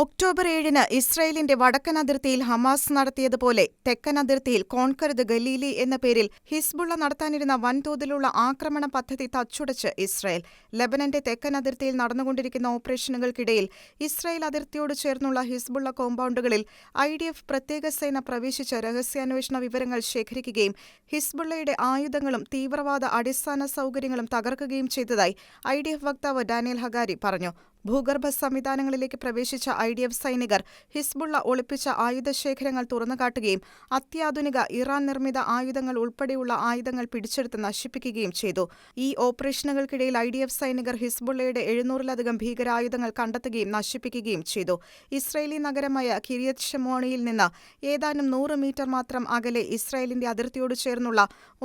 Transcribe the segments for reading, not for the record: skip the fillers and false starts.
October 7-ന് ഇസ്രായേലിന്റെ വടക്കൻ അതിർത്തിയിൽ ഹമാസ് നടത്തിയതുപോലെ തെക്കൻ അതിർത്തിയിൽ കോൺകർ ദ ഗലീലി എന്ന പേരിൽ ഹിസ്ബുള്ള നടത്താനിരുന്ന വൻതോതിലുള്ള ആക്രമണ പദ്ധതി തച്ചുടച്ച് ഇസ്രായേൽ. ലെബനന്റെ തെക്കൻ അതിർത്തിയിൽ നടന്നുകൊണ്ടിരിക്കുന്ന ഓപ്പറേഷനുകൾക്കിടയിൽ ഇസ്രായേൽ അതിർത്തിയോട് ചേർന്നുള്ള ഹിസ്ബുള്ള കോമ്പൗണ്ടുകളിൽ IDF പ്രത്യേക സേന പ്രവേശിച്ച് രഹസ്യാന്വേഷണ വിവരങ്ങൾ ശേഖരിക്കുകയും ഹിസ്ബുള്ളയുടെ ആയുധങ്ങളും തീവ്രവാദ അടിസ്ഥാന സൗകര്യങ്ങളും തകർക്കുകയും ചെയ്തതായി IDF വക്താവ് ഡാനിയൽ ഹഗാരി പറഞ്ഞു. ഭൂഗർഭ സംവിധാനങ്ങളിലേക്ക് പ്രവേശിച്ച IDF സൈനികർ ഹിസ്ബുള്ള ഒളിപ്പിച്ച ആയുധശേഖരങ്ങൾ തുറന്നുകാട്ടുകയും അത്യാധുനിക ഇറാൻ നിർമ്മിത ആയുധങ്ങൾ ഉൾപ്പെടെയുള്ള ആയുധങ്ങൾ പിടിച്ചെടുത്ത് നശിപ്പിക്കുകയും ചെയ്തു. ഈ ഓപ്പറേഷനുകൾക്കിടയിൽ IDF സൈനികർ ഹിസ്ബുള്ളയുടെ 700-ലധികം ഭീകരായുധങ്ങൾ കണ്ടെത്തുകയും നശിപ്പിക്കുകയും ചെയ്തു. ഇസ്രായേലി നഗരമായ കിര്യത്ത് ഷെമോണിയിൽ നിന്ന് ഏതാനും 100 മീറ്റർ മാത്രം അകലെ ഇസ്രായേലിന്റെ അതിർത്തിയോട് ചേർന്നുള്ള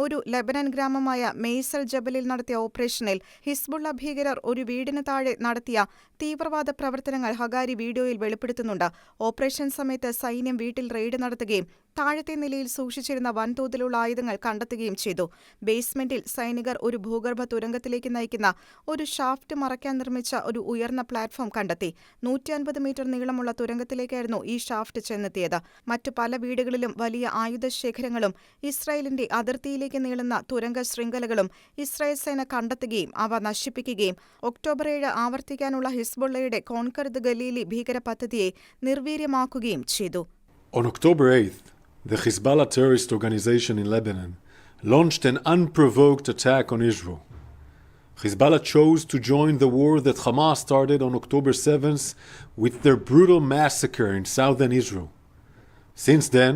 ഒരു ലെബനൻ ഗ്രാമമായ മെയ്സൽ ജബലിൽ നടത്തിയ ഓപ്പറേഷനിൽ ഹിസ്ബുള്ള ഭീകരർ ഒരു വീടിന് താഴെ നടത്തിയ തീവ്രവാദ പ്രവർത്തനങ്ങൾ ഹഗാരി വീഡിയോയിൽ വെളിപ്പെടുത്തുന്നുണ്ട്. ഓപ്പറേഷൻ സമയത്ത് സൈന്യം വീട്ടിൽ റെയ്ഡ് നടത്തുകയും താഴത്തെ നിലയിൽ സൂക്ഷിച്ചിരുന്ന വൻതോതിലുള്ള ആയുധങ്ങൾ കണ്ടെത്തുകയും ചെയ്തു. ബേസ്മെന്റിൽ സൈനികർ ഒരു ഭൂഗർഭ തുരങ്കത്തിലേക്ക് നയിക്കുന്ന ഒരു ഷാഫ്റ്റ് മറയ്ക്കാൻ നിർമ്മിച്ച ഒരു ഉയർന്ന പ്ലാറ്റ്ഫോം കണ്ടെത്തി. 150 മീറ്റർ നീളമുള്ള തുരങ്കത്തിലേക്കായിരുന്നു ഈ ഷാഫ്റ്റ് ചെന്നെത്തിയത്. മറ്റു പല വീടുകളിലും വലിയ ആയുധശേഖരങ്ങളും ഇസ്രായേലിന്റെ അതിർത്തിയിലേക്ക് നീളുന്ന തുരങ്ക ശൃംഖലകളും ഇസ്രായേൽ സേന കണ്ടെത്തുകയും അവ നശിപ്പിക്കുകയും ഒക്ടോബർ 7 ആവർത്തിക്കാനുള്ള ഹിസ്ബുള്ളയുടെ കോൺകർ ദ ഗലീലി ഭീകര പദ്ധതിയെ നിർവീര്യമാക്കുകയും ചെയ്തു. On October 8th, the Hezbollah terrorist organization in Lebanon launched an unprovoked attack on Israel. Hezbollah chose to join the war that Hamas started on October 7th with their brutal massacre in southern Israel. Since then,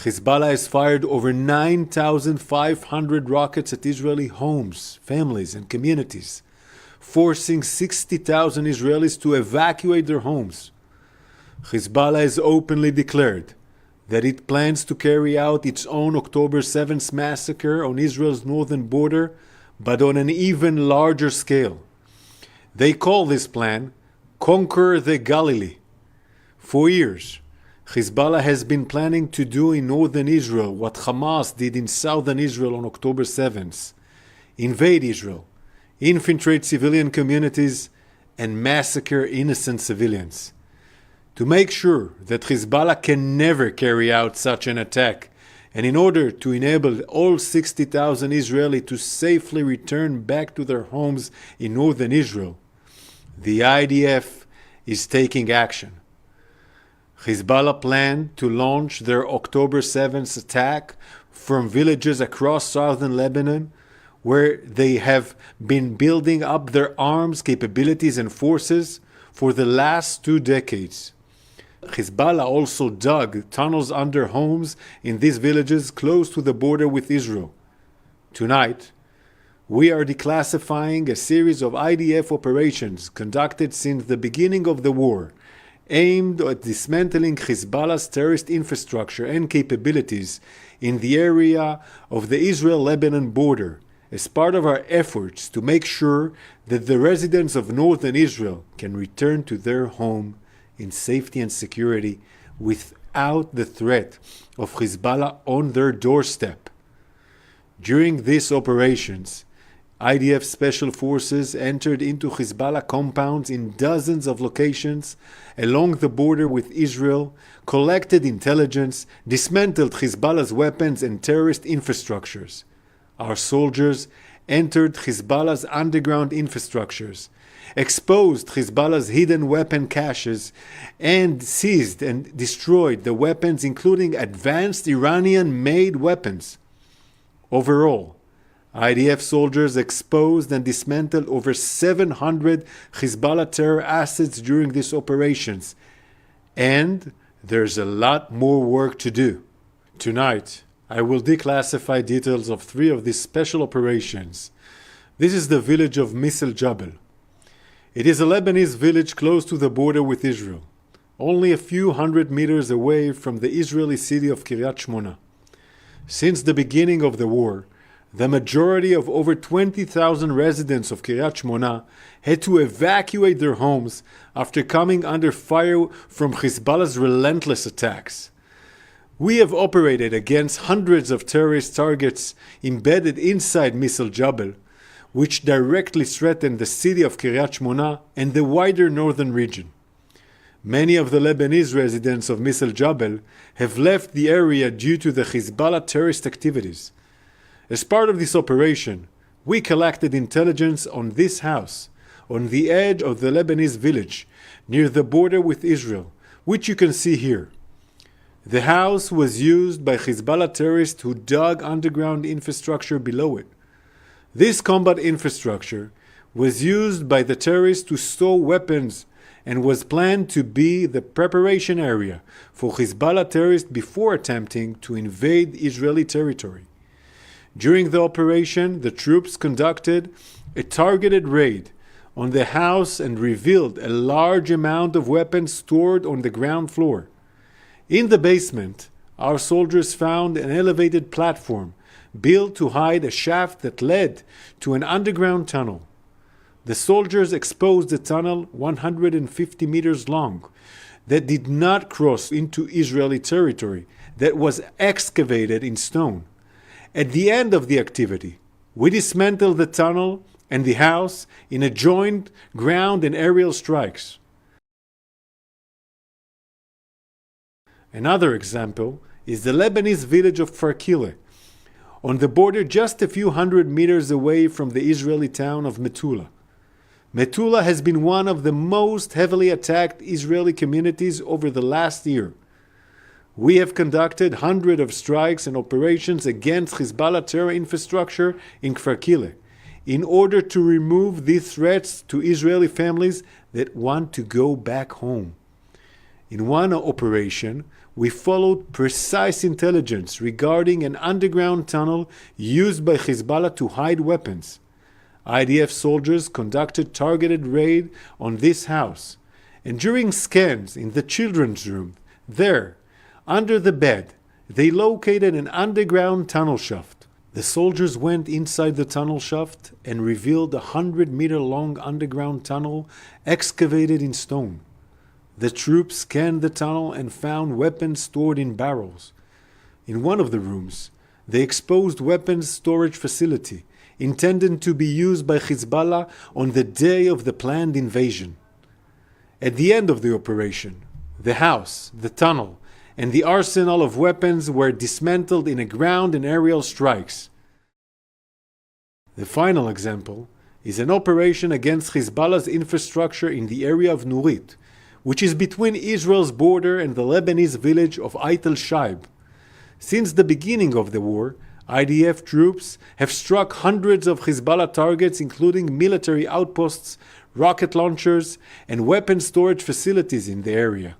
Hezbollah has fired over 9,500 rockets at Israeli homes, families, and communities, forcing 60,000 Israelis to evacuate their homes. Hezbollah has openly declared that it plans to carry out its own October 7th massacre on Israel's northern border, but on an even larger scale. They call this plan Conquer the Galilee. For years, Hezbollah has been planning to do in northern Israel what Hamas did in southern Israel on October 7th: invade Israel, infiltrate civilian communities, and massacre innocent civilians. To make sure that Hezbollah can never carry out such an attack, and in order to enable all 60,000 Israelis to safely return back to their homes in northern Israel, the IDF is taking action. Hezbollah planned to launch their October 7th attack from villages across southern Lebanon, where they have been building up their arms capabilities and forces for the last 2 decades. Hezbollah also dug tunnels under homes in these villages close to the border with Israel. Tonight, we are declassifying a series of IDF operations conducted since the beginning of the war, aimed at dismantling Hezbollah's terrorist infrastructure and capabilities in the area of the Israel-Lebanon border, as part of our efforts to make sure that the residents of northern Israel can return to their home in safety and security without the threat of Hezbollah on their doorstep. During these operations, IDF special forces entered into Hezbollah compounds in dozens of locations along the border with Israel, collected intelligence, dismantled Hezbollah's weapons and terrorist infrastructures. Our soldiers entered Hezbollah's underground infrastructures, exposed Hezbollah's hidden weapon caches, and seized and destroyed the weapons, including advanced Iranian-made weapons. Overall, IDF soldiers exposed and dismantled over 700 Hezbollah terror assets during these operations, and there's a lot more work to do. Tonight, I will declassify details of 3 of these special operations. This is the village of Meisel Jabal. It is a Lebanese village close to the border with Israel, only a few hundred meters away from the Israeli city of Kiryat Shmona. Since the beginning of the war, the majority of over 20,000 residents of Kiryat Shmona had to evacuate their homes after coming under fire from Hezbollah's relentless attacks. We have operated against hundreds of terrorist targets embedded inside Meisel Jabal, which directly threaten the city of Kiryat Shmona and the wider northern region. Many of the Lebanese residents of Misl Jabal have left the area due to the Hezbollah terrorist activities. As part of this operation, we collected intelligence on this house, on the edge of the Lebanese village, near the border with Israel, which you can see here. The house was used by Hezbollah terrorists who dug underground infrastructure below it. This combat infrastructure was used by the terrorists to store weapons and was planned to be the preparation area for Hezbollah terrorists before attempting to invade Israeli territory. During the operation, the troops conducted a targeted raid on the house and revealed a large amount of weapons stored on the ground floor. In the basement, our soldiers found an elevated platform built to hide a shaft that led to an underground tunnel. The soldiers exposed the tunnel 150 meters long that did not cross into Israeli territory, that was excavated in stone. At the end of the activity, we dismantled the tunnel and the house in a joint ground and aerial strikes. Another example is the Lebanese village of Farkile, on the border just a few hundred meters away from the Israeli town of Metula. Metula has been one of the most heavily attacked Israeli communities over the last year. We have conducted hundreds of strikes and operations against Hezbollah terror infrastructure in Farkile in order to remove these threats to Israeli families that want to go back home. In one operation, we followed precise intelligence regarding an underground tunnel used by Hezbollah to hide weapons. IDF soldiers conducted targeted raid on this house, and during scans in the children's room, there, under the bed, they located an underground tunnel shaft. The soldiers went inside the tunnel shaft and revealed a 100-meter-long underground tunnel excavated in stone. The troops scanned the tunnel and found weapons stored in barrels. In one of the rooms, they exposed weapons storage facility intended to be used by Hezbollah on the day of the planned invasion. At the end of the operation, the house, the tunnel, and the arsenal of weapons were dismantled in a ground and aerial strikes. The final example is an operation against Hezbollah's infrastructure in the area of Nurit, which is between Israel's border and the Lebanese village of Ait el-Shaib. Since the beginning of the war, IDF troops have struck hundreds of Hezbollah targets, including military outposts, rocket launchers, and weapon storage facilities in the area.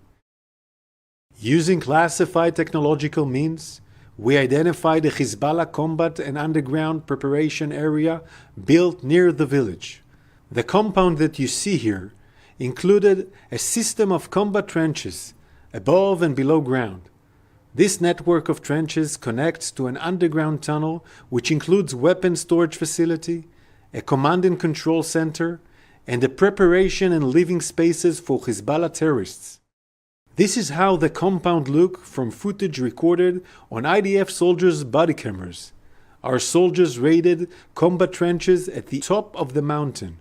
Using classified technological means, we identified a Hezbollah combat and underground preparation area built near the village. The compound that you see here included a system of combat trenches above and below ground. This network of trenches connects to an underground tunnel which includes weapon storage facility, a command and control center, and a preparation and living spaces for Hezbollah terrorists. This is how the compound looked from footage recorded on IDF soldiers' body cameras. Our soldiers raided combat trenches at the top of the mountain.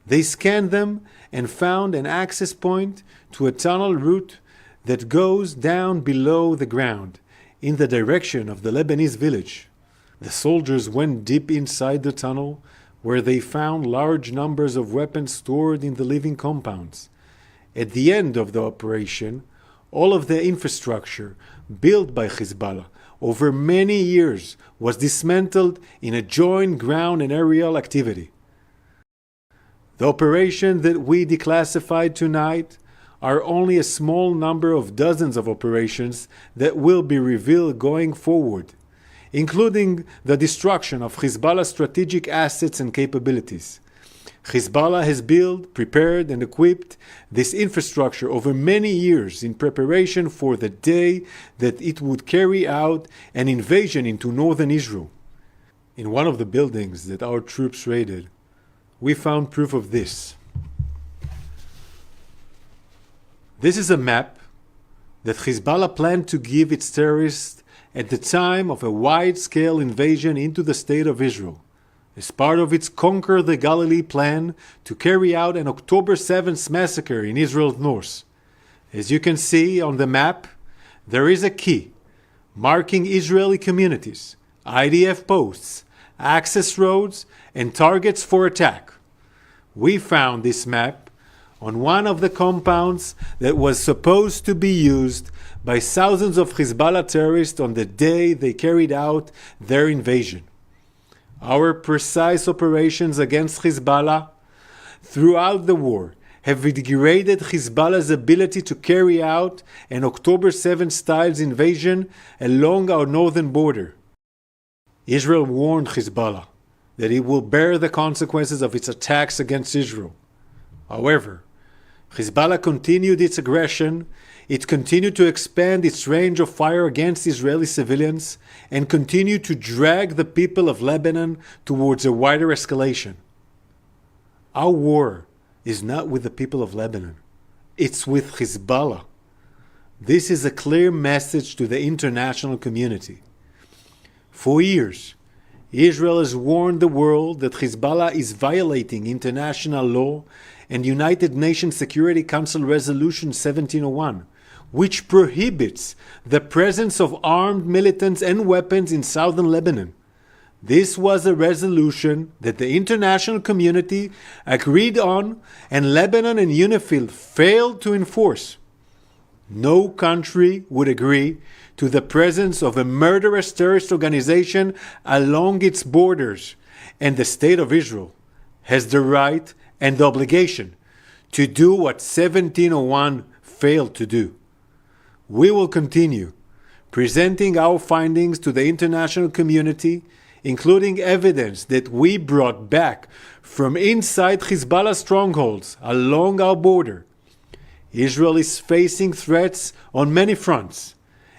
They scanned them and found an access point to a tunnel route that goes down below the ground in the direction of the Lebanese village. The soldiers went deep inside the tunnel, where they found large numbers of weapons stored in the living compounds. At the end of the operation, all of the infrastructure built by Hezbollah over many years was dismantled in a joint ground and aerial activity. The operation that we declassified tonight are only a small number of dozens of operations that will be revealed going forward, including the destruction of Hezbollah's strategic assets and capabilities. Hezbollah has built, prepared, and equipped this infrastructure over many years in preparation for the day that it would carry out an invasion into northern Israel. In one of the buildings that our troops raided, we found proof of this. This is a map that Hezbollah planned to give its terrorists at the time of a wide-scale invasion into the state of Israel, as part of its Conquer the Galilee plan to carry out an October 7th massacre in Israel's north. As you can see on the map, there is a key marking Israeli communities, IDF posts, access roads, and targets for attack. We found this map on one of the compounds that was supposed to be used by thousands of Hezbollah terrorists on the day they carried out their invasion. Our precise operations against Hezbollah throughout the war have degraded Hezbollah's ability to carry out an October 7-style invasion along our northern border. Israel warned Hezbollah that it will bear the consequences of its attacks against Israel. However, Hezbollah continued its aggression, it continued to expand its range of fire against Israeli civilians, and continued to drag the people of Lebanon towards a wider escalation. Our war is not with the people of Lebanon, it's with Hezbollah. This is a clear message to the international community. For years, Israel has warned the world that Hezbollah is violating international law and United Nations Security Council Resolution 1701, which prohibits the presence of armed militants and weapons in southern Lebanon. This was a resolution that the international community agreed on and Lebanon and UNIFIL failed to enforce. No country would agree to the presence of a murderous terrorist organization along its borders, and the State of Israel has the right and the obligation to do what 1701 failed to do. We will continue presenting our findings to the international community, including evidence that we brought back from inside Hezbollah strongholds along our border. Israel is facing threats on many fronts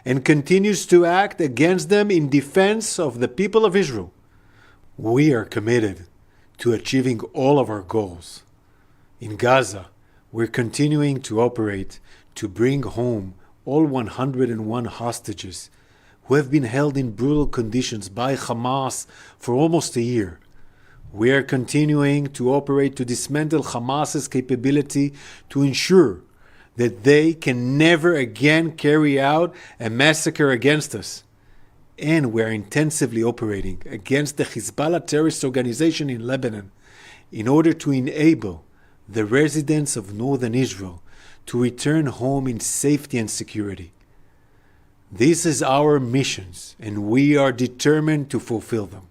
and continues to act against them in defense of the people of Israel. We are committed to achieving all of our goals. In Gaza, we're continuing to operate to bring home all 101 hostages who have been held in brutal conditions by Hamas for almost a year. We are continuing to operate to dismantle Hamas's capability to ensure that they can never again carry out a massacre against us. And we are intensively operating against the Hezbollah terrorist organization in Lebanon in order to enable the residents of northern Israel to return home in safety and security. This is our missions, and we are determined to fulfill them.